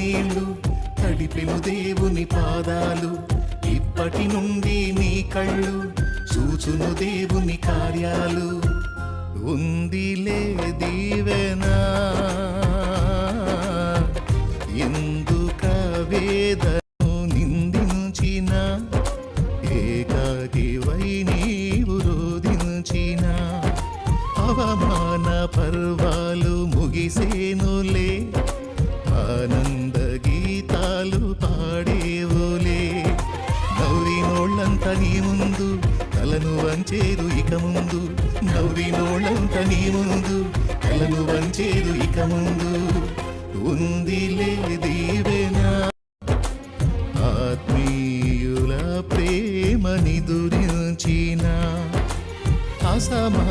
కన్నీళ్ళు తడిపెను దేవుని పాదాలు. ఇప్పటి నుండి నీ కళ్ళు చూచును దేవుని కార్యాలు. ఉందిలే దీవెనా ఎందుక వేదను నిందించిన, ఏకాకివై నీవు రోధించిన. అవమాన పర్వాలు ముగిసేనులే, ఆనంద గీతాలు పాడేవులే. నవ్వినోళ్ళంతా నీ ముందు తలను వంచేరు ఇక ముందు. నవ్వినోళ్ళంతా నీ ముందు తలను వంచేరు ఇక ముందు. ఉందిలే దీవెనా ఆత్మీయుల ప్రేమ నిదురించిన, అసమాన